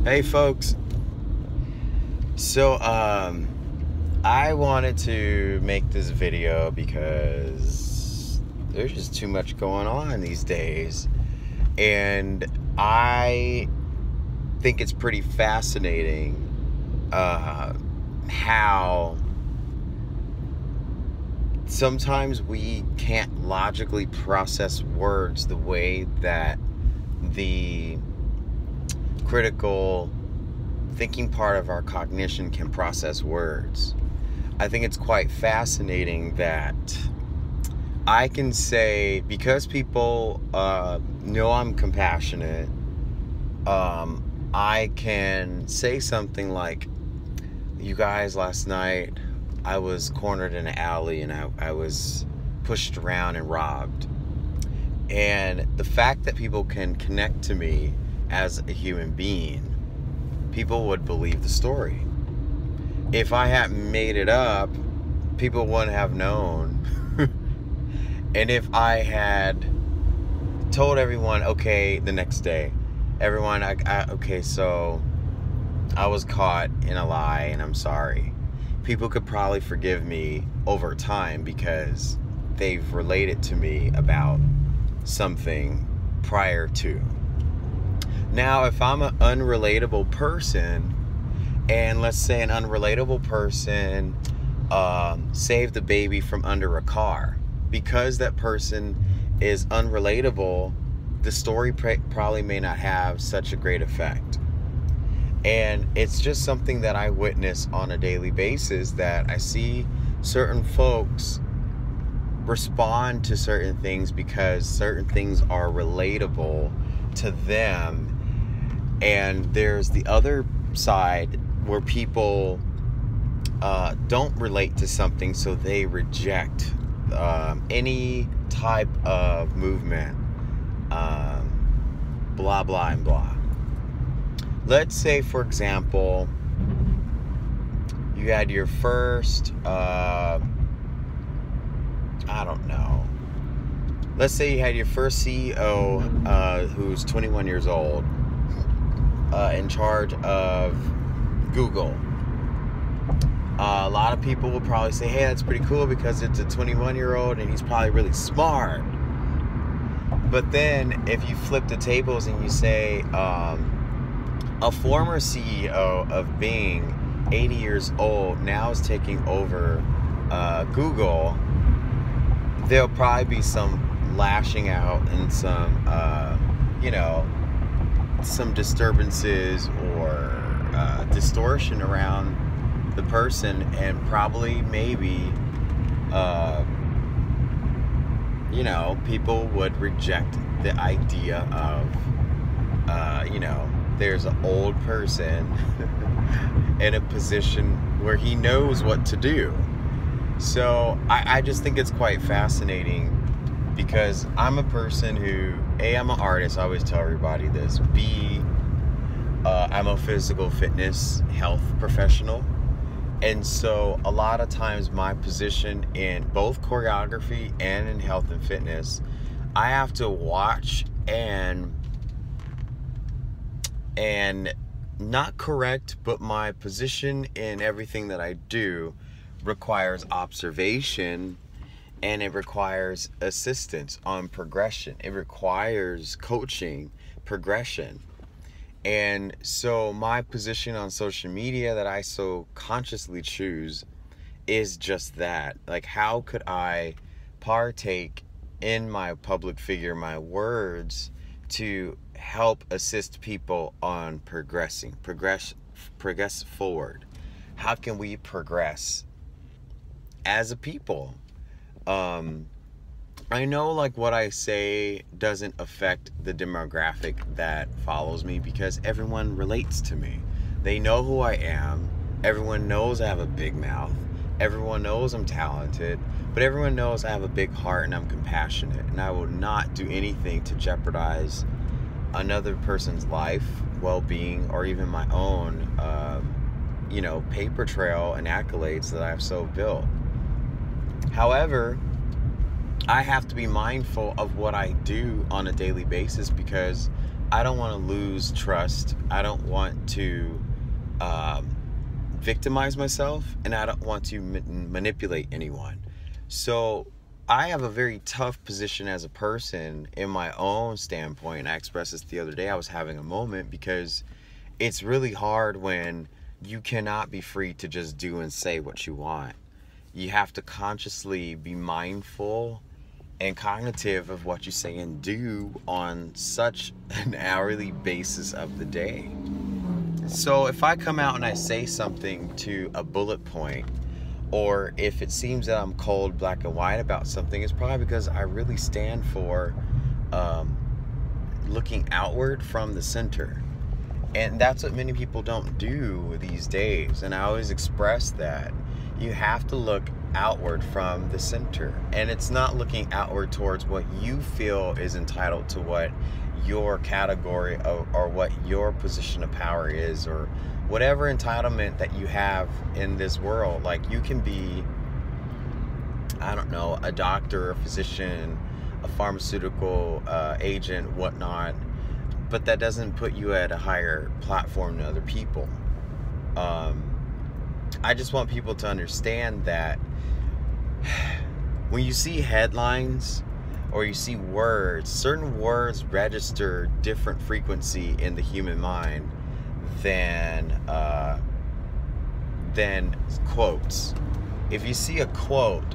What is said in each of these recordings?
Hey folks. So I wanted to make this video because there's just too much going on these days, and I think it's pretty fascinating how sometimes we can't logically process words the way that the critical thinking part of our cognition can process words. I think it's quite fascinating that I can say, because people know I'm compassionate, I can say something like, you guys, last night I was cornered in an alley and I was pushed around and robbed. And the fact that people can connect to me as a human being, people would believe the story. If I hadn't made it up, people wouldn't have known. And if I had told everyone, okay, the next day, everyone, okay, so I was caught in a lie and I'm sorry, people could probably forgive me over time because they've related to me about something prior to. Now, if I'm an unrelatable person, and let's say an unrelatable person saved the baby from under a car, because that person is unrelatable, the story probably may not have such a great effect. And it's just something that I witness on a daily basis, that I see certain folks respond to certain things because certain things are relatable to them. And there's the other side where people don't relate to something, so they reject any type of movement, blah, blah, and blah. Let's say, for example, you had your first, let's say you had your first CEO who's 21 years old, in charge of Google. A lot of people will probably say, hey, that's pretty cool because it's a 21-year-old and he's probably really smart. But then if you flip the tables and you say a former CEO of Bing, 80 years old, now is taking over Google, there'll probably be some lashing out and some some disturbances or distortion around the person, and probably maybe people would reject the idea of there's an old person in a position where he knows what to do. So I just think it's quite fascinating, because I'm a person who, A, I'm an artist. I always tell everybody this. B, I'm a physical fitness health professional. And so a lot of times my position in both choreography and in health and fitness, I have to watch and not correct, but my position in everything that I do requires observation, and it requires assistance on progression. It requires coaching, progression. And so my position on social media that I so consciously choose is just that. Like, how could I partake in my public figure, my words, to help assist people on progress forward? How can we progress as a people? I know, like, what I say doesn't affect the demographic that follows me, because everyone relates to me. They know who I am. Everyone knows I have a big mouth. Everyone knows I'm talented. But everyone knows I have a big heart and I'm compassionate. And I will not do anything to jeopardize another person's life, well-being, or even my own, paper trail and accolades that I've so built. However, I have to be mindful of what I do on a daily basis, because I don't want to lose trust. I don't want to victimize myself, and I don't want to manipulate anyone. So I have a very tough position as a person in my own standpoint. I expressed this the other day. I was having a moment because it's really hard when you cannot be free to just do and say what you want. You have to consciously be mindful and cognitive of what you say and do on such an hourly basis of the day. So if I come out and I say something to a bullet point, or if it seems that I'm cold, black and white about something, it's probably because I really stand for looking outward from the center. And that's what many people don't do these days. And I always express that. You have to look outward from the center. And it's not looking outward towards what you feel is entitled to what your category or what your position of power is, or whatever entitlement that you have in this world. Like, you can be, I don't know, a doctor, a physician, a pharmaceutical agent, whatnot, but that doesn't put you at a higher platform than other people. I just want people to understand that when you see headlines or you see words, certain words register different frequency in the human mind than quotes. If you see a quote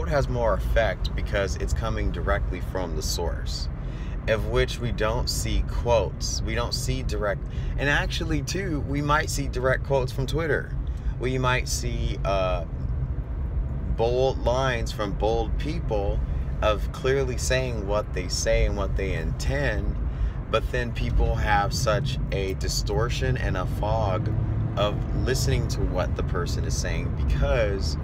has more effect because it's coming directly from the source, of which we don't see quotes. We don't see direct, and actually too, we might see direct quotes from Twitter. We might see bold lines from bold people of clearly saying what they say and what they intend, but then people have such a distortion and a fog of listening to what the person is saying, because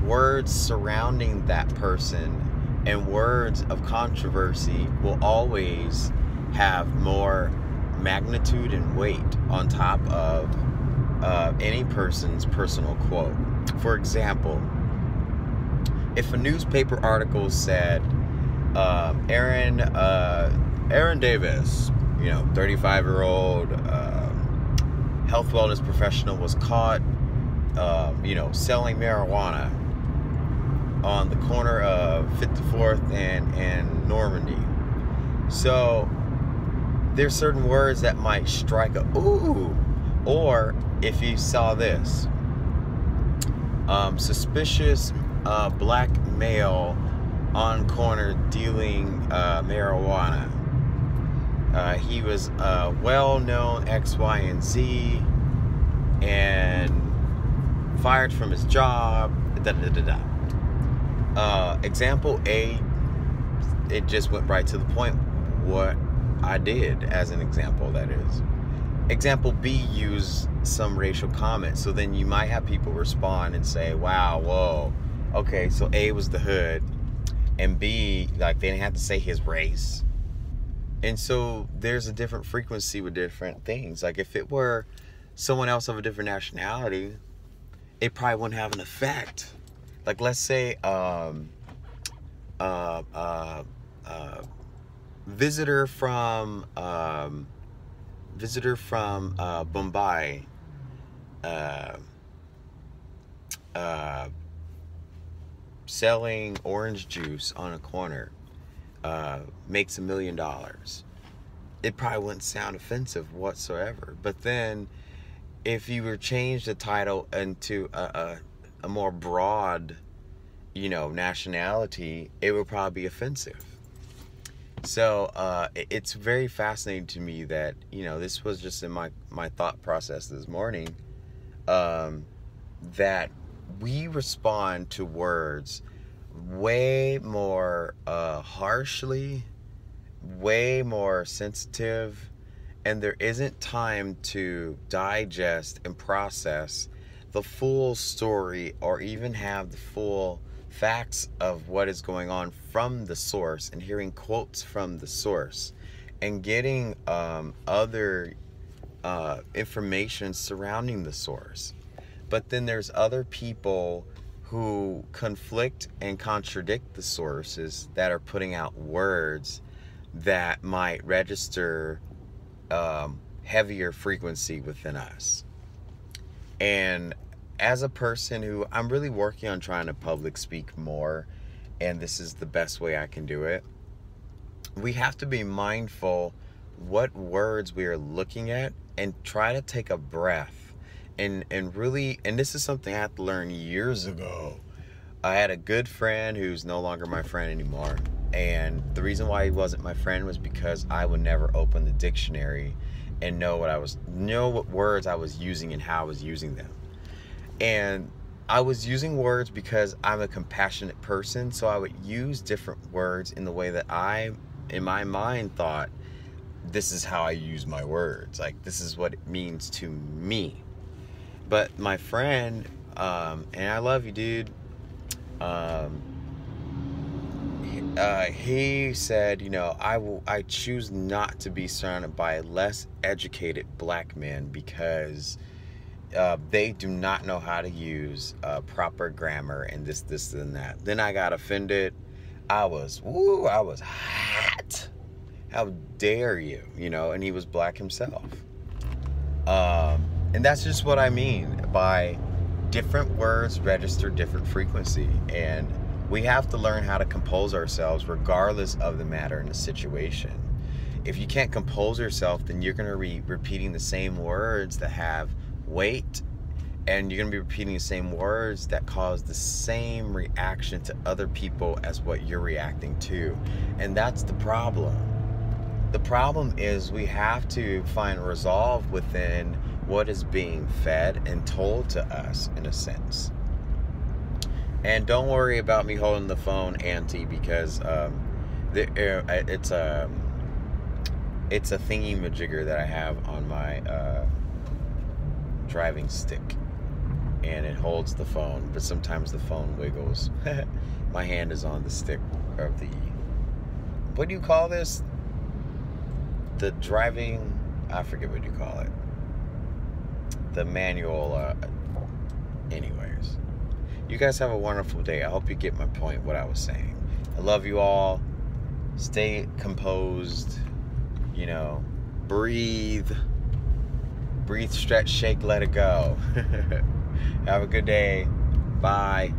words surrounding that person and words of controversy will always have more magnitude and weight on top of any person's personal quote. For example, if a newspaper article said Aaron Davis, 35-year-old health wellness professional, was caught selling marijuana on the corner of 54th and Normandy. So there's certain words that might strike a ooh. Or if you saw this, suspicious black male on corner dealing marijuana. He was a well-known X, Y, and Z, and fired from his job. Example A, it just went right to the point what I did as an example, that is. Example B used some racial comment, so then you might have people respond and say, wow, whoa, okay, so A was the hood, and B, like, they didn't have to say his race. And so there's a different frequency with different things. Like, if it were someone else of a different nationality, it probably wouldn't have an effect. Like, let's say visitor from Bombay selling orange juice on a corner makes $1 million. It probably wouldn't sound offensive whatsoever. But then if you were changed the title into a more broad, nationality, it would probably be offensive. So it's very fascinating to me that, this was just in my thought process this morning, that we respond to words way more harshly, way more sensitive, and there isn't time to digest and process the full story or even have the full facts of what is going on from the source, and hearing quotes from the source and getting other information surrounding the source. But then there's other people who conflict and contradict the sources that are putting out words that might register heavier frequency within us. And as a person who I'm really working on trying to public speak more, and this is the best way I can do it, we have to be mindful what words we are looking at and try to take a breath and really, and this is something I had to learn years ago. I had a good friend who's no longer my friend anymore, and the reason why he wasn't my friend was because I would never open the dictionary and know what words I was using and how I was using them. And I was using words because I'm a compassionate person, so I would use different words in the way that I, in my mind, thought this is how I use my words. Like, this is what it means to me. But my friend, and I love you, dude, he said, you know, I choose not to be surrounded by less educated black men because they do not know how to use proper grammar and this and that. Then I got offended. I was hot. How dare you, you know? And he was black himself. And that's just what I mean by different words register different frequency. And we have to learn how to compose ourselves regardless of the matter and the situation. If you can't compose yourself, then you're going to be repeating the same words that have weight, and you're going to be repeating the same words that cause the same reaction to other people as what you're reacting to. And that's the problem. The problem is we have to find resolve within what is being fed and told to us, in a sense. And don't worry about me holding the phone, Auntie, because it's a thingy-majigger that I have on my driving stick, and it holds the phone, but sometimes the phone wiggles. My hand is on the stick of the, what do you call this? The driving, I forget what you call it. The manual, anyways. You guys have a wonderful day. I hope you get my point, what I was saying. I love you all. Stay composed. You know, breathe, stretch, shake, let it go. Have a good day. Bye.